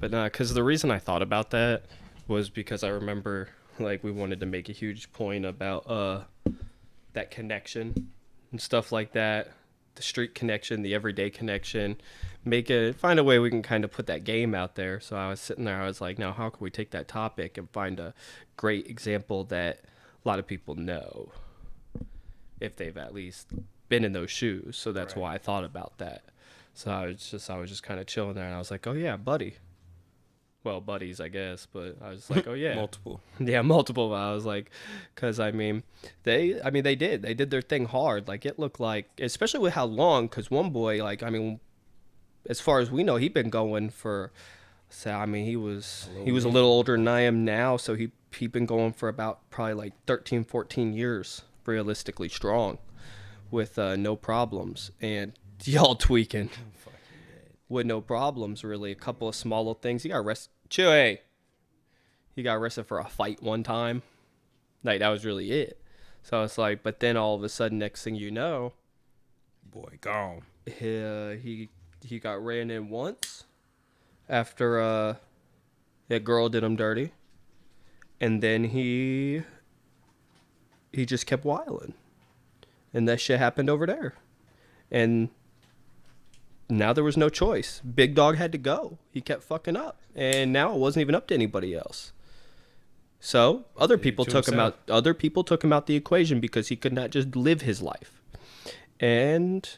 But because the reason I thought about that was because I remember like we wanted to make a huge point about that connection and stuff like that, the street connection, the everyday connection, find a way we can kind of put that game out there. So I was sitting there, I was like, now how can we take that topic and find a great example that a lot of people know if they've at least been in those shoes. So that's why I thought about that. So I was just kind of chilling there, and I was like, oh yeah, buddy. Well, buddies, I guess, but I was like, oh yeah, Multiple. yeah, multiple. I was like, because they did their thing hard. Like it looked like, especially with how long, because one boy, like, I mean, as far as we know, he'd been going for, so I mean, he was a little older than I am now, so he'd been going for about probably like 13, 14 years, realistically strong, with no problems, and y'all tweaking with no problems, really. A couple of small little things. He got arrested. Chewy. He got arrested for a fight one time. Like, that was really it. So it's like, but then all of a sudden, next thing you know, Boy, gone. he got ran in once after that girl did him dirty. And then he just kept wilding. And that shit happened over there. And now there was no choice. Big dog had to go. He kept fucking up. And now it wasn't even up to anybody else. So other people took him out. Other people took him out the equation because he could not just live his life. And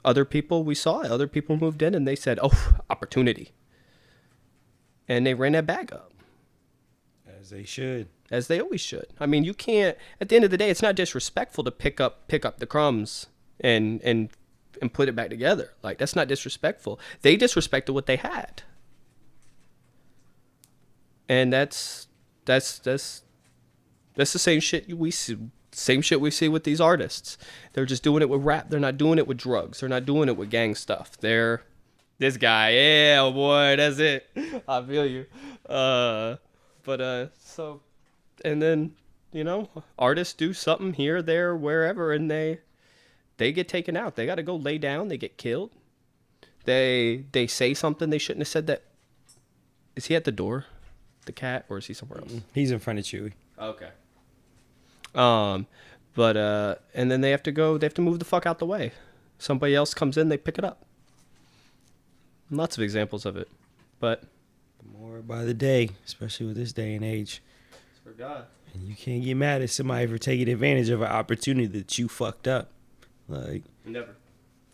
other people, we saw it. Other people moved in and they said, oh, opportunity. And they ran that bag up. As they should. As they always should. I mean, you can't, at the end of the day, it's not disrespectful to pick up the crumbs and put it back together. Like, that's not disrespectful. They disrespected what they had. And that's the same shit we see with these artists. They're just doing it with rap. They're not doing it with drugs. They're not doing it with gang stuff. They're this guy. Yeah, oh boy, that's it. I feel you. So, and then, you know, artists do something here, there, wherever, and they get taken out. They got to go lay down. They get killed. They say something they shouldn't have said. That is he at the door, the cat, or is he somewhere else? He's in front of Chewy. Okay. And then they have to go. They have to move the fuck out the way. Somebody else comes in. They pick it up. Lots of examples of it, but more by the day, especially with this day and age. For God. And you can't get mad at somebody for taking advantage of an opportunity that you fucked up. Like, never.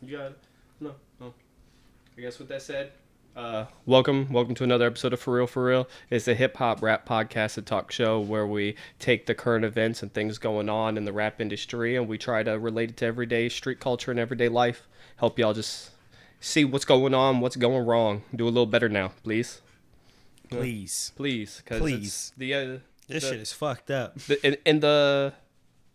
You got it. No. I guess with that said, welcome to another episode of Forreal. It's a hip hop rap podcast and talk show where we take the current events and things going on in the rap industry and we try to relate it to everyday street culture and everyday life. Help y'all just see what's going on, what's going wrong. Do a little better now, please. Please. Because this shit is fucked up. The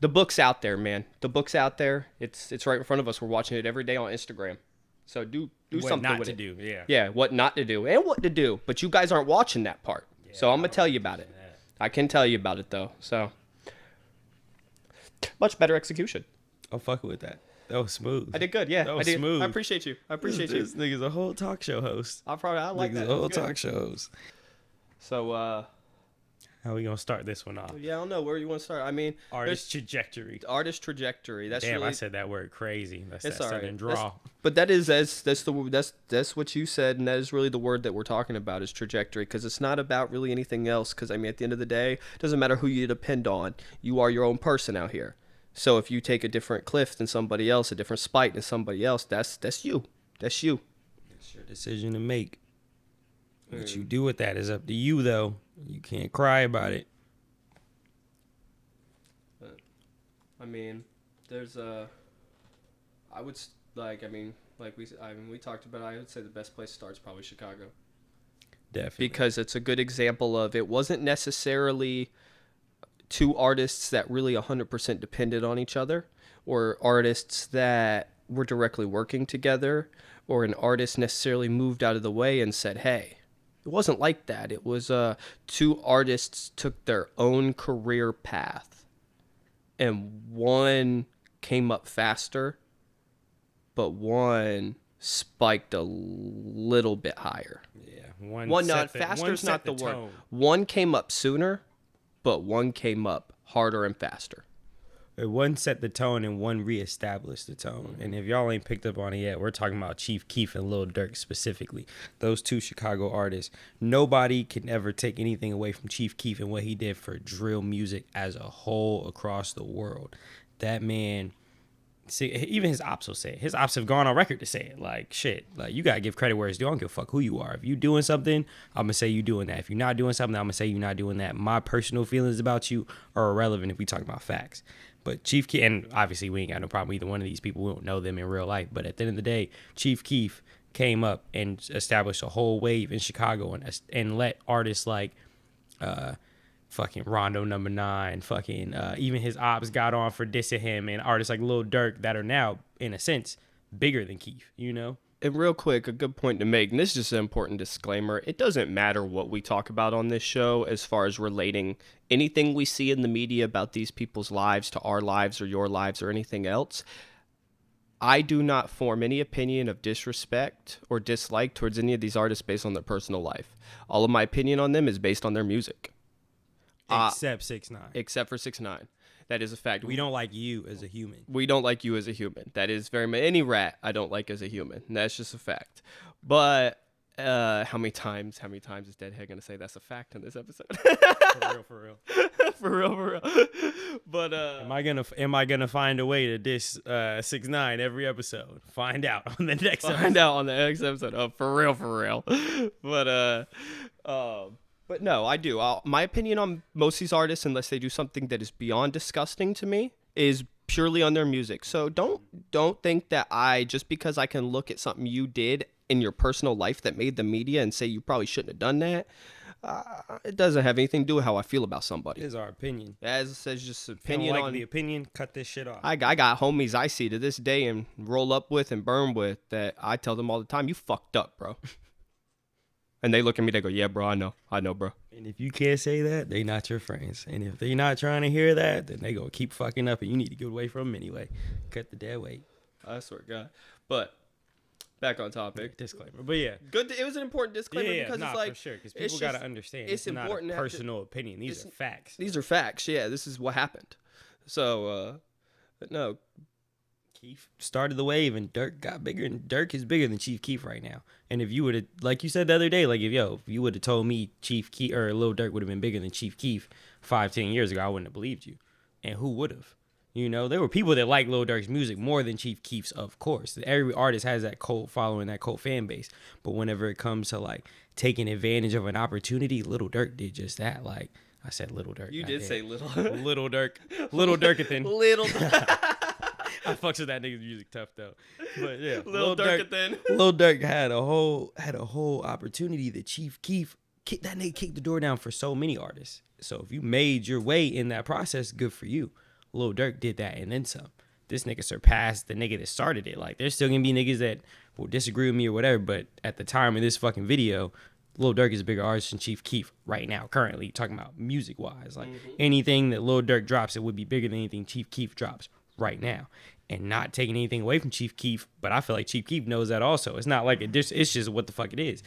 book's out there, man. The book's out there. It's right in front of us. We're watching it every day on Instagram. So do something with it. What not to do, yeah. Yeah, what not to do and what to do. But you guys aren't watching that part. Yeah, so I'm going to tell you about it. I can tell you about it, though. So much better execution. I'm fucking with that. That was smooth. I did good, yeah. That was smooth. I appreciate you. This nigga's a whole talk show host. I like that. A whole talk show host. So, how we gonna start this one off? Yeah, I don't know where you want to start. I mean, artist trajectory. That's damn. Really, I said that word crazy. That's that Southern draw. But that's what you said, and that is really the word that we're talking about is trajectory, because it's not about really anything else. Because I mean, at the end of the day, it doesn't matter who you depend on. You are your own person out here. So if you take a different cliff than somebody else, a different spite than somebody else, that's you. That's you. It's your decision to make. What you do with that is up to you, though. You can't cry about it. I mean, there's we talked about. I would say the best place to start is probably Chicago. Definitely. Because it's a good example of it wasn't necessarily two artists that really 100% depended on each other, or artists that were directly working together, or an artist necessarily moved out of the way and said, hey. It wasn't like that. It was two artists took their own career path, and one came up faster, but one spiked a little bit higher. Yeah, One not faster's not the word. One came up sooner, but one came up harder and faster. One set the tone and one reestablished the tone. And if y'all ain't picked up on it yet, we're talking about Chief Keef and Lil Durk specifically. Those two Chicago artists. Nobody can ever take anything away from Chief Keef and what he did for drill music as a whole across the world. That man, see, even his ops will say it. His ops have gone on record to say it. Like, shit, like, you gotta give credit where it's due. I don't give a fuck who you are. If you doing something, I'm gonna say you doing that. If you're not doing something, I'm gonna say you're not doing that. My personal feelings about you are irrelevant if we talk about facts. But Chief Keef, and obviously we ain't got no problem with either one of these people. We don't know them in real life. But at the end of the day, Chief Keef came up and established a whole wave in Chicago and let artists like fucking Rondo Number 9, fucking even his ops got on for dissing him, and artists like Lil Durk that are now, in a sense, bigger than Keef, you know? And real quick, a good point to make, and this is just an important disclaimer. It doesn't matter what we talk about on this show as far as relating anything we see in the media about these people's lives to our lives or your lives or anything else. I do not form any opinion of disrespect or dislike towards any of these artists based on their personal life. All of my opinion on them is based on their music. Except 6ix9ine. Except for 6ix9ine. That is a fact. We don't like you as a human. We don't like you as a human. That is very much any rat I don't like as a human. That's just a fact. But how many times is Deadhead gonna say that's a fact in this episode? For real. For real. But am I gonna find a way to diss 6ix9ine every episode? Find out on the next episode. Find out on the next episode. Oh, for real. But no, I do. My opinion on most of these artists, unless they do something that is beyond disgusting to me, is purely on their music. So don't think that just because I can look at something you did in your personal life that made the media and say you probably shouldn't have done that. It doesn't have anything to do with how I feel about somebody. It is our opinion. As it says, just opinion if you don't like on the opinion. Cut this shit off. I got homies I see to this day and roll up with and burn with that I tell them all the time, you fucked up, bro. And they look at me, they go, yeah, bro, I know, bro. And if you can't say that, they not your friends. And if they not trying to hear that, then they gonna keep fucking up, and you need to get away from them anyway. Cut the dead weight. I swear to God. But back on topic. Disclaimer. But yeah. Good. It was an important disclaimer because it's like, for sure, because people got to understand. It's important not a personal opinion. These are facts. These are facts. Yeah, this is what happened. So, but no. Keef started the wave and Durk got bigger, and Durk is bigger than Chief Keef right now. And if you would have, like you said the other day, like if you would have told me Chief Keef or Lil Durk would have been bigger than Chief Keef 5-10 years ago, I wouldn't have believed you. And who would have? You know, there were people that like Lil Durk's music more than Chief Keef's, of course. Every artist has that cult following, that cult fan base. But whenever it comes to like taking advantage of an opportunity, Lil Durk did just that. Like I said, Lil Durk. You did say little. Little Durk. Little Durkathan. Little. I fucks with that nigga's music tough though. But yeah, Lil Durkathan. Lil Durk had a whole opportunity that Chief Keef that nigga kicked the door down for so many artists. So if you made your way in that process, good for you. Lil Durk did that and then some. This nigga surpassed the nigga that started it. Like, there's still gonna be niggas that will disagree with me or whatever, but at the time of this fucking video, Lil Durk is a bigger artist than Chief Keef right now, currently, talking about music-wise. Like, anything that Lil Durk drops, it would be bigger than anything Chief Keef drops right now. And not taking anything away from Chief Keef, but I feel like Chief Keef knows that also. It's not like it's just what the fuck it is.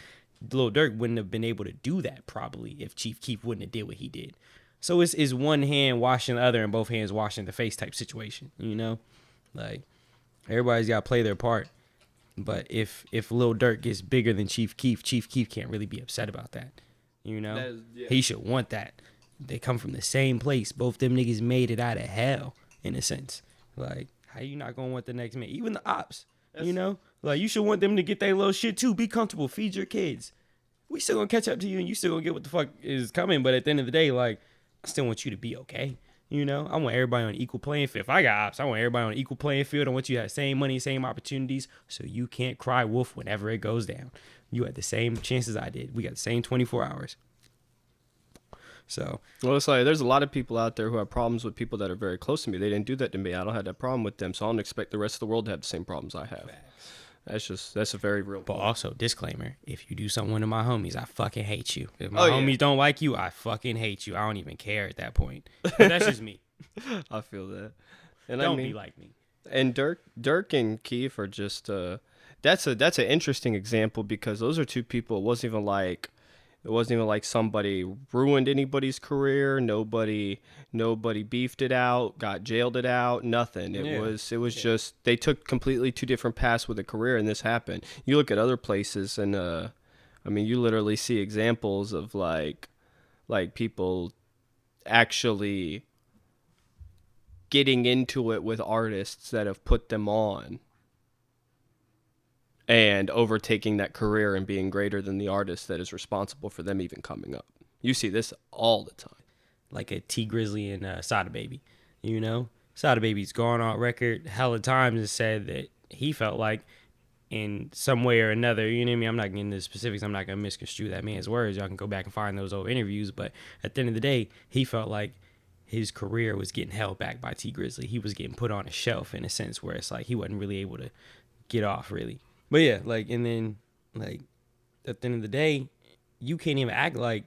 Lil Durk wouldn't have been able to do that probably if Chief Keef wouldn't have did what he did. So it's one hand washing the other and both hands washing the face type situation, you know? Like, everybody's got to play their part. But if Lil Durk gets bigger than Chief Keef can't really be upset about that, you know? He should want that. They come from the same place. Both them niggas made it out of hell, in a sense. Like, how you not going to want the next man? Even the ops, you know? Like, you should want them to get their little shit too. Be comfortable. Feed your kids. We still going to catch up to you and you still going to get what the fuck is coming. But at the end of the day, like, I still want you to be okay. You know, I want everybody on equal playing field. If I got ops, I want everybody on equal playing field. I want you to have same money, same opportunities, so you can't cry wolf whenever it goes down. You had the same chances I did. We got the same 24 hours. So, well, it's like there's a lot of people out there who have problems with people that are very close to me. They didn't do that to me. I don't have that problem with them, so I don't expect the rest of the world to have the same problems I have. That's a very real point. But also, disclaimer, if you do something to my homies, I fucking hate you. If my homies don't like you, I fucking hate you. I don't even care at that point. But that's just me. I feel that. And don't be like me. And Durk and Keef are just that's an interesting example because those are two people. It wasn't even like somebody ruined anybody's career. Nobody beefed it out, got jailed it out, nothing. It Yeah. was it was Yeah. just they took completely two different paths with a career, and this happened. You look at other places, and I mean, you literally see examples of like people actually getting into it with artists that have put them on and overtaking that career and being greater than the artist that is responsible for them even coming up. You see this all the time. Like a T Grizzly and Sada Baby. You know, Sada Baby's gone on record hella times and said that he felt like in some way or another, you know what I mean? I'm not getting into the specifics. I'm not gonna misconstrue that man's words. Y'all can go back and find those old interviews. But at the end of the day, he felt like his career was getting held back by T Grizzly. He was getting put on a shelf in a sense where it's like he wasn't really able to get off really. But yeah, like and then like at the end of the day, you can't even act like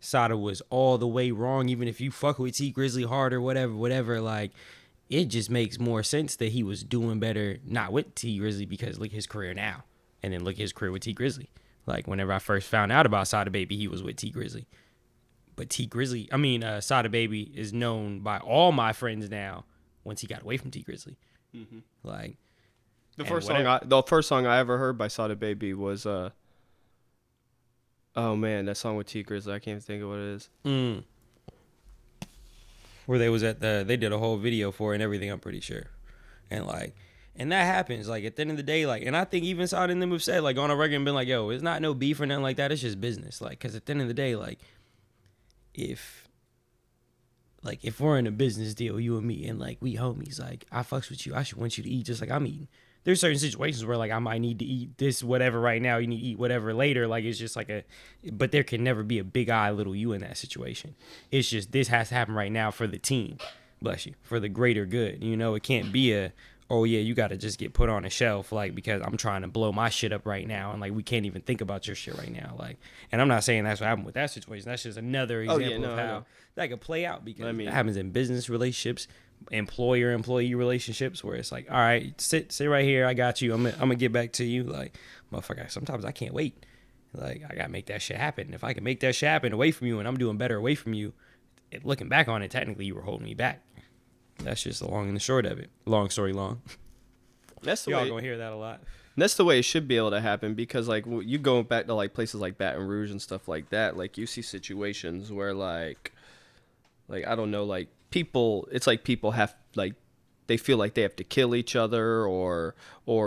Sada was all the way wrong, even if you fuck with T Grizzly hard or whatever. Like, it just makes more sense that he was doing better not with T Grizzly because look at his career now, and then look at his career with T Grizzly. Like, whenever I first found out about Sada Baby, he was with T Grizzly. But Sada Baby is known by all my friends now once he got away from T Grizzly. Mm-hmm. Like, The and first song whatever. the first song I ever heard by Sada Baby was oh man, that song with T Grizzly. I can't even think of what it is. Where they was they did a whole video for it and everything, I'm pretty sure. And like, and that happens. Like at the end of the day, like, and I think even Sada and them have said like on a record and been like, yo, it's not no beef or nothing like that. It's just business. Like, cause at the end of the day, like, if if we're in a business deal, you and me, and like we homies, like I fucks with you, I should want you to eat just like I'm eating. There's certain situations where like I might need to eat this whatever right now, you need to eat whatever later. Like it's just like but there can never be a big eye little you in that situation. It's just this has to happen right now for the team, bless you, for the greater good. You know, it can't be oh yeah, you got to just get put on a shelf like because I'm trying to blow my shit up right now and like we can't even think about your shit right now. Like, and I'm not saying that's what happened with that situation. That's just another Oh yeah, example of no, I how know. that could play out because I that mean, happens in business relationships, employer employee relationships where it's like, all right, sit right here, I got you, I'm gonna get back to you. Like, motherfucker, sometimes I can't wait. Like, I gotta make that shit happen. If I can make that shit happen away from you and I'm doing better away from you, looking back on it, technically you were holding me back. That's just the long and the short of it. Long story long. that's the Y'all way. gonna hear that a lot. That's the way it should be able to happen because like you go back to like places like Baton Rouge and stuff like that. Like you see situations where like I don't know, like people. It's like people have like they feel like they have to kill each other or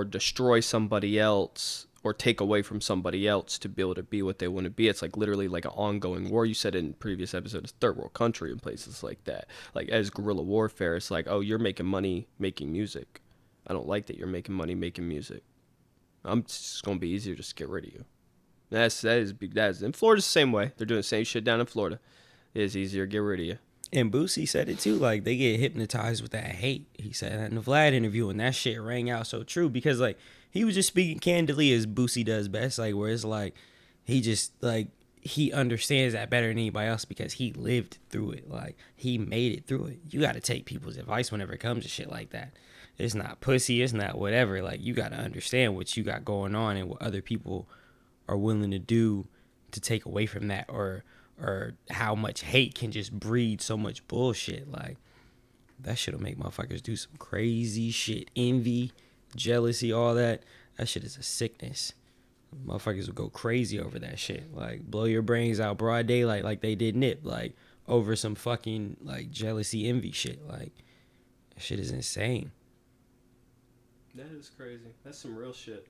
destroy somebody else or take away from somebody else to be able to be what they want to be. It's like literally like an ongoing war. You said in previous episodes, third world country and places like that. Like as guerrilla warfare, it's like, oh, you're making money making music. I don't like that you're making money making music. I'm just gonna be easier just to get rid of you. That is in Florida's the same way. They're doing the same shit down in Florida. It is easier to get rid of you. And Boosie said it too. Like they get hypnotized with that hate. He said that in the Vlad interview, and that shit rang out so true because like he was just speaking candidly as Boosie does best. Like where it's like he just like he understands that better than anybody else because he lived through it. Like he made it through it. You got to take people's advice whenever it comes to shit like that. It's not pussy. It's not whatever. Like you got to understand what you got going on and what other people are willing to do to take away from that or how much hate can just breed so much bullshit. Like that shit'll make motherfuckers do some crazy shit. Envy, jealousy, all that. That shit is a sickness. Motherfuckers will go crazy over that shit. Like blow your brains out broad daylight like they did Nip. Like over some fucking like jealousy, envy shit. Like that shit is insane. That is crazy. That's some real shit.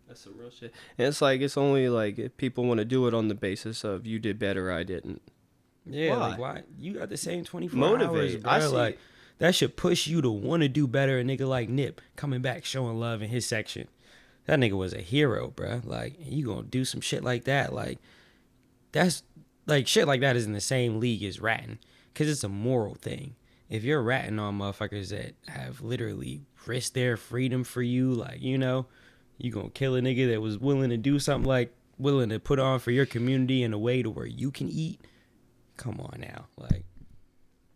That's some real shit. And it's like it's only like if people want to do it on the basis of you did better, I didn't. Yeah, like Why? why you got the same 24 hours, Motivate. I bro? see. Like that should push you to want to do better. A nigga like Nip coming back showing love in his section. That nigga was a hero, bro. Like you gonna do some shit like that? Like that's like shit like that is in the same league as ratting, cause it's a moral thing. If you're ratting on motherfuckers that have literally risked their freedom for you, like you gonna kill a nigga that was willing to do something like willing to put on for your community in a way to where you can eat. Come on now, like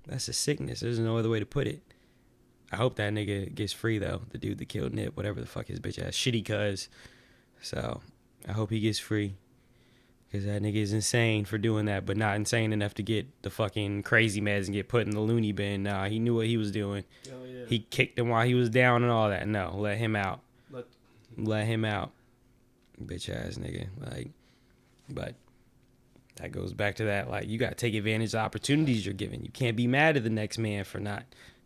that's a sickness. There's no other way to put it. I hope that nigga gets free though. The dude that killed Nip, whatever the fuck his bitch ass shitty cuz. So I hope he gets free. Because that nigga is insane for doing that, but not insane enough to get the fucking crazy meds and get put in the loony bin. Nah, he knew what he was doing. Oh, yeah. He kicked him while he was down and all that. No, let him out. Let him out. Bitch ass nigga. Like, but that goes back to that. Like, you got to take advantage of the opportunities you're given. You can't be mad at the next man for not.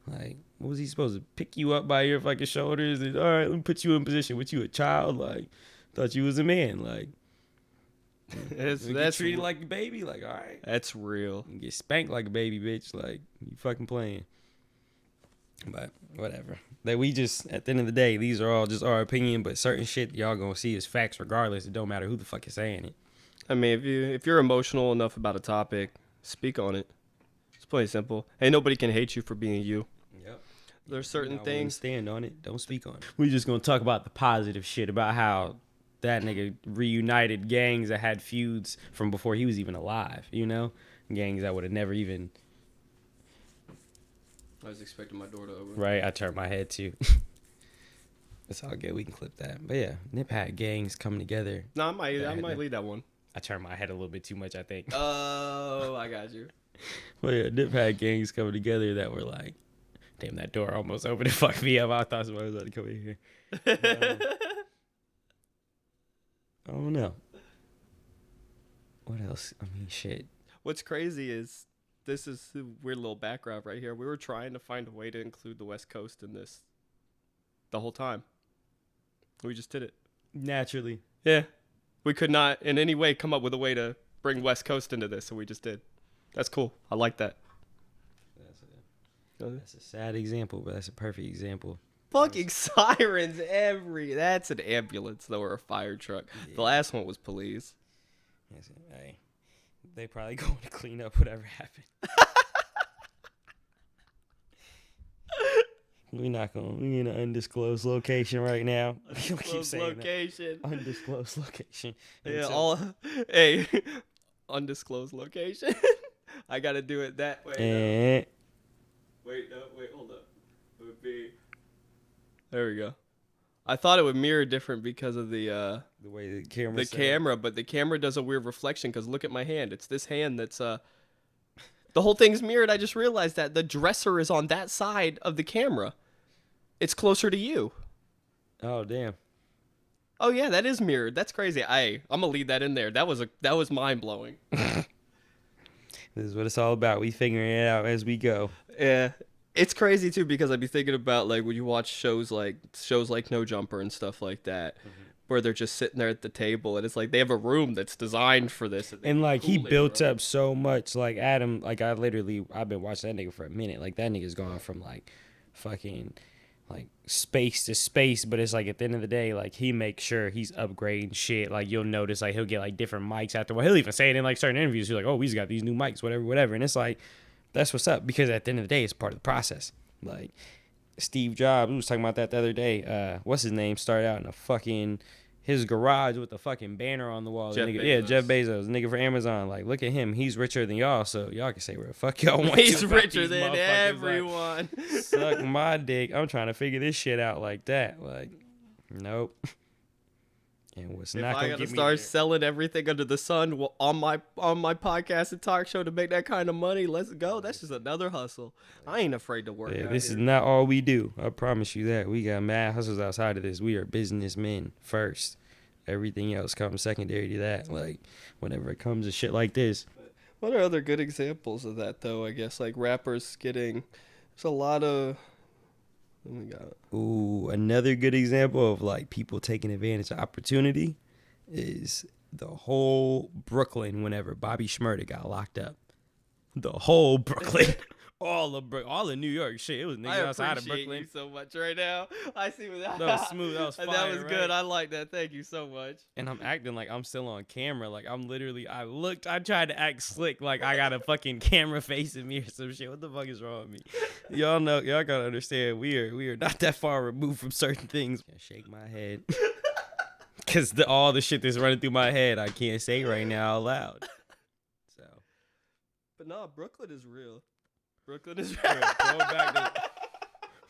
Like, what was he supposed to pick you up by your fucking shoulders? And, all right, let me put you in position. What, you a child? Like, thought you was a man. Like, that's treated like a baby. Like, all right, that's real. You get spanked like a baby, bitch. Like, you fucking playing. But whatever. That we just, at the end of the day, these are all just our opinion. But certain shit y'all gonna see is facts regardless. It don't matter who the fuck is saying it. I mean, if you're emotional enough about a topic, speak on it. It's plain simple. Ain't nobody can hate you for being you. Yep. There's certain things. Stand on it. Don't speak on it. We just gonna talk about the positive shit about how that nigga reunited gangs that had feuds from before he was even alive, you know? Gangs that would have never even... I was expecting my door to open. Right, I turned my head too. It's all good, we can clip that. But yeah, Nip had gangs coming together. No, I might leave that one. I turned my head a little bit too much, I think. Oh, I got you. Well, yeah, Nip had gangs coming together that were like... Damn, that door almost opened and fucked me up. I thought somebody was about to come in here. I don't know. What else? I mean, shit. What's crazy is this is a weird little background right here. We were trying to find a way to include the West Coast in this the whole time. We just did it. Naturally. Yeah. We could not in any way come up with a way to bring West Coast into this, so we just did. That's cool. I like that. That's a sad example, but that's a perfect example. Fucking sirens that's an ambulance though, or a fire truck. Yeah. The last one was police. Hey, they probably going to clean up whatever happened. We're in an undisclosed location right now. Undisclosed location. That. Undisclosed location. Yeah, hey, undisclosed location. I gotta do it that way. Wait, hold up. It would be. There we go. I thought it would mirror different because of the way the camera. The camera, but the camera does a weird reflection because look at my hand. It's this hand that's the whole thing's mirrored. I just realized that the dresser is on that side of the camera. It's closer to you. Oh damn. Oh yeah, that is mirrored. That's crazy. I'm gonna leave that in there. That was mind blowing. This is what it's all about. We figuring it out as we go. Yeah. It's crazy too because I'd be thinking about like when you watch shows like No Jumper and stuff like that, where they're just sitting there at the table and it's like they have a room that's designed for this. And like he built up so much. Like Adam, like I've been watching that nigga for a minute. Like that nigga's gone from like fucking like space to space, but it's like at the end of the day, like he makes sure he's upgrading shit. Like you'll notice like he'll get like different mics after. Well, he'll even say it in like certain interviews. He's like, oh, he's got these new mics, whatever. And it's like. That's what's up because at the end of the day, it's part of the process. Like Steve Jobs, we was talking about that the other day. What's his name? Started out in his garage with the fucking banner on the wall. Jeff Nigga, Bezos. Yeah, Jeff Bezos, nigga for Amazon. Like, look at him. He's richer than y'all, so y'all can say where the fuck y'all want. He's richer than everyone. Like, suck my dick. I'm trying to figure this shit out like that. Like, nope. And what's not I gotta start selling everything under the sun on my podcast and talk show to make that kind of money, let's go. That's just another hustle. I ain't afraid to work. Yeah, this is not all we do. I promise you that. We got mad hustles outside of this. We are businessmen first. Everything else comes secondary to that. Like whenever it comes to shit like this. What are other good examples of that though? I guess like rappers getting. There's a lot of. Ooh, another good example of like people taking advantage of opportunity is the whole Brooklyn whenever Bobby Shmurda got locked up. The whole Brooklyn. all of New York shit. It was niggas outside of Brooklyn. I appreciate you so much right now. I see what that was smooth. That was fire, that was right? good. I like that. Thank you so much. And I'm acting like I'm still on camera. Like I'm literally. I tried to act slick. Like I got a fucking camera facing me or some shit. What the fuck is wrong with me? Y'all know. Y'all gotta understand. We are not that far removed from certain things. I shake my head. Cause all the shit that's running through my head, I can't say right now out loud. So. But no, Brooklyn is real. Brooklyn is real.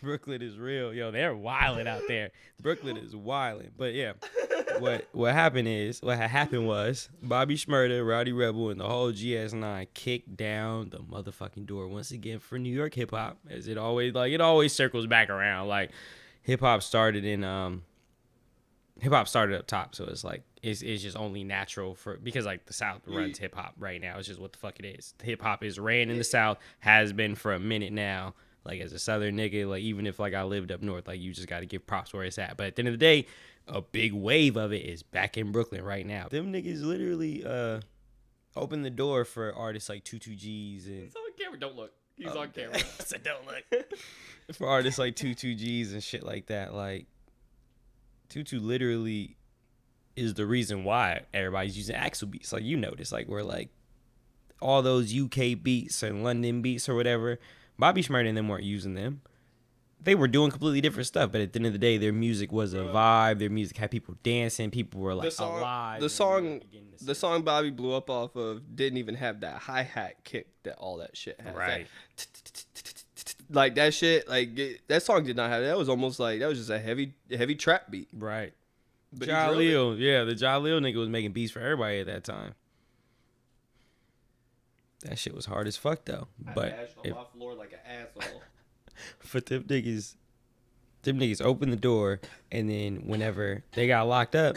Brooklyn is real. Yo, they're wilding out there. Brooklyn is wilding. But yeah, what had happened was Bobby Shmurda, Rowdy Rebel, and the whole GS9 kicked down the motherfucking door once again for New York hip hop, as it always circles back around. Like hip hop started up top, so it's like it's just only natural for, because like the South runs hip hop right now. It's just what the fuck it is. Hip hop is ran in the South, has been for a minute now. Like as a Southern nigga, like even if like I lived up north, like you just got to give props where it's at. But at the end of the day, a big wave of it is back in Brooklyn right now. Them niggas literally opened the door for artists like 22Gs and. He's on camera. Don't look. He's on camera. So don't look. For artists like 22Gs and shit like that, like Tutu literally is the reason why everybody's using Axel beats. Like you notice, like we're like all those UK beats and London beats or whatever. Bobby Shmurda and them weren't using them. They were doing completely different stuff, but at the end of the day, their music was a vibe. Their music had people dancing. People were like alive. The song Bobby blew up off of didn't even have that hi-hat kick that all that shit has. Right. Like that shit, that song did not have that. That was almost like, that was just a heavy trap beat. Right. But Jaleel, yeah, the Jaleel nigga was making beats for everybody at that time. That shit was hard as fuck though. But I dashed on my floor like an asshole. But them niggas opened the door, and then whenever they got locked up,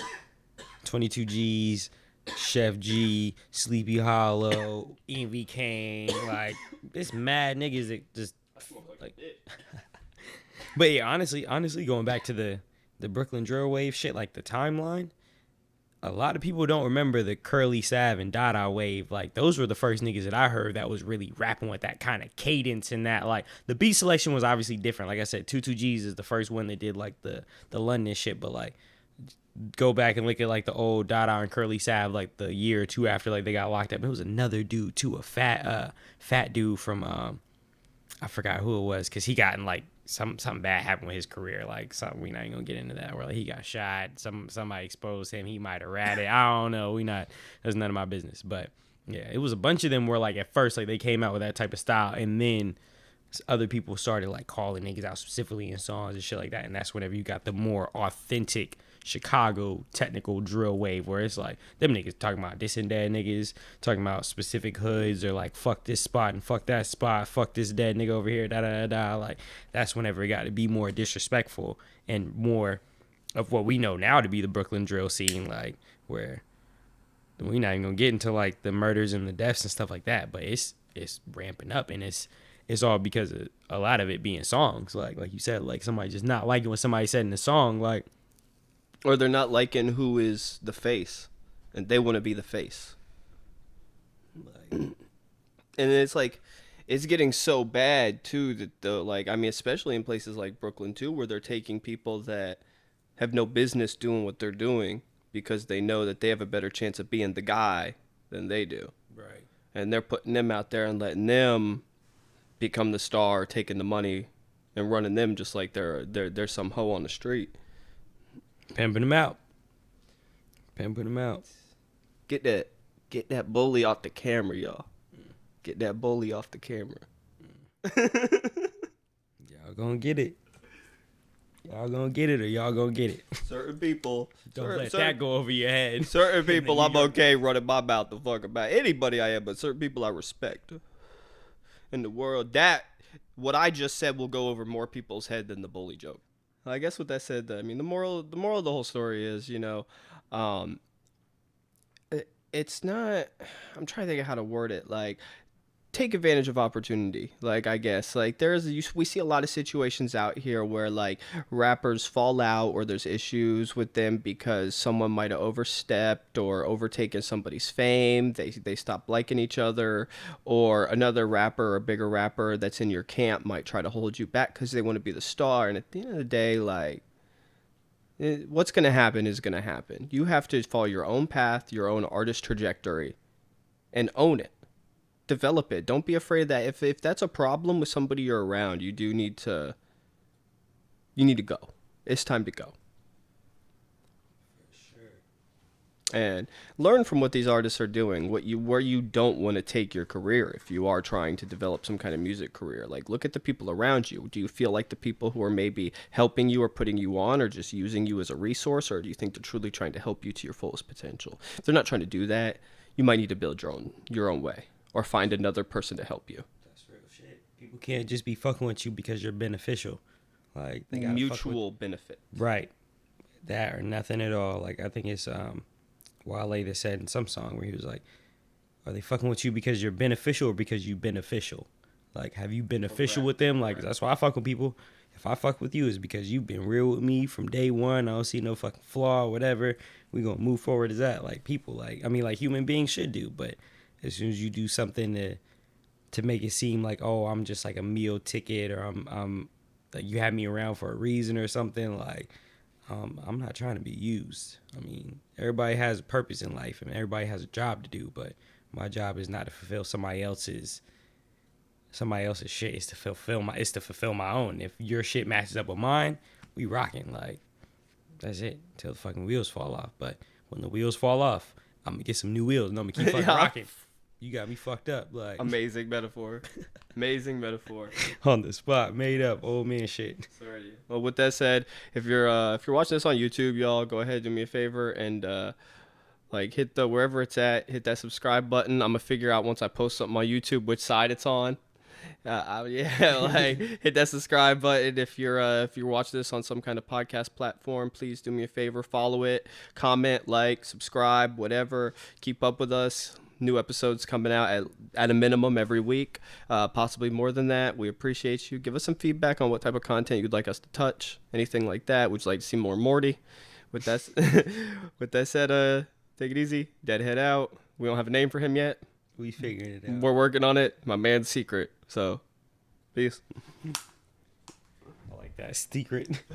22Gs, Chef G, Sleepy Hollow, Envy Kane, like this mad niggas that just like. But yeah, honestly, going back to the Brooklyn drill wave shit, like the timeline, a lot of people don't remember the Curly Sav and Dada wave. Like those were the first niggas that I heard that was really rapping with that kind of cadence, and that like the beat selection was obviously different. Like I said, 22Gs is the first one that did like the London shit, but like go back and look at like the old Dada and Curly Sav, like the year or two after like they got locked up. It was another dude too, a fat dude from I forgot who it was, because he got in like something bad happened with his career, like something, we not even gonna get into that, where like he got shot, somebody exposed him, he might have ratted, I don't know, that's none of my business. But yeah, it was a bunch of them where like at first like they came out with that type of style, and then other people started like calling niggas out specifically in songs and shit like that, and that's whenever you got the more authentic Chicago technical drill wave, where it's like them niggas talking about this and that, niggas talking about specific hoods, or like fuck this spot and fuck that spot, fuck this dead nigga over here, da da da. Like that's whenever it got to be more disrespectful and more of what we know now to be the Brooklyn drill scene, like where we not even gonna get into like the murders and the deaths and stuff like that, but it's ramping up, and it's all because of a lot of it being songs, like you said, like somebody just not liking what somebody said in the song, like. Or they're not liking who is the face, and they want to be the face. And it's like, it's getting so bad too that especially in places like Brooklyn too, where they're taking people that have no business doing what they're doing because they know that they have a better chance of being the guy than they do. Right. And they're putting them out there and letting them become the star, taking the money and running them just like they're some hoe on the street. Pimping them out. Get that bully off the camera, y'all. Get that bully off the camera. Y'all gonna get it. Y'all gonna get it, or y'all gonna get it. Certain people. Don't let that go over your head. Certain people I'm okay running my mouth the fuck about. Anybody I am, but certain people I respect in the world. That, what I just said, will go over more people's head than the bully joke. I guess with that said, I mean, the moral of the whole story is, it's not, I'm trying to think of how to word it, like, take advantage of opportunity. Like, I guess, like, we see a lot of situations out here where, like, rappers fall out, or there's issues with them because someone might have overstepped or overtaken somebody's fame. They stop liking each other, or another rapper or bigger rapper that's in your camp might try to hold you back because they want to be the star. And at the end of the day, like, what's going to happen is going to happen. You have to follow your own path, your own artist trajectory, and own it. Develop it. Don't be afraid that if that's a problem with somebody you're around, you need to go. It's time to go. For sure. and learn from what these artists are doing, where you don't want to take your career if you are trying to develop some kind of music career. Like, look at the people around you. Do you feel like the people who are maybe helping you or putting you on are just using you as a resource, or do you think they're truly trying to help you to your fullest potential? If they're not trying to do that, you might need to build your own way or find another person to help you. That's real shit. People can't just be fucking with you because you're beneficial. Like they got Mutual benefit. right, that or nothing at all. Like I think it's Wale that said in some song where he was like, "Are they fucking with you because you're beneficial or because you beneficial? Like have you beneficial with them? Like that's why I fuck with people. If I fuck with you, it's because you've been real with me from day one. I don't see no fucking flaw or whatever. We gonna move forward as that. Like people, like I mean, like human beings should do. But as soon as you do something to make it seem like, oh, I'm just like a meal ticket or I'm like you have me around for a reason or something, like I'm not trying to be used. I mean, everybody has a purpose in life and everybody has a job to do, but my job is not to fulfill somebody else's shit. It's to fulfill my own. If your shit matches up with mine, we rocking. Like that's it till the fucking wheels fall off. But when the wheels fall off, I'm gonna get some new wheels and I'm gonna keep fucking rocking. You got me fucked up. Like Amazing metaphor. Amazing metaphor. on the spot, made up, old man shit. Alrighty. Well, with that said, if you're watching this on YouTube, y'all go ahead, do me a favor, and like hit the wherever it's at, hit that subscribe button. I'm gonna figure out once I post something on YouTube which side it's on. Like hit that subscribe button. If you're watching this on some kind of podcast platform, please do me a favor, follow it, comment, like, subscribe, whatever. Keep up with us. New episodes coming out at a minimum every week, possibly more than that. We appreciate you. Give us some feedback on what type of content you'd like us to touch, anything like that. Would you like to see more Morty? With that, with that said, take it easy. Deadhead out. We don't have a name for him yet. We figuring it out. We're working on it. My man's secret. So, peace. I like that secret.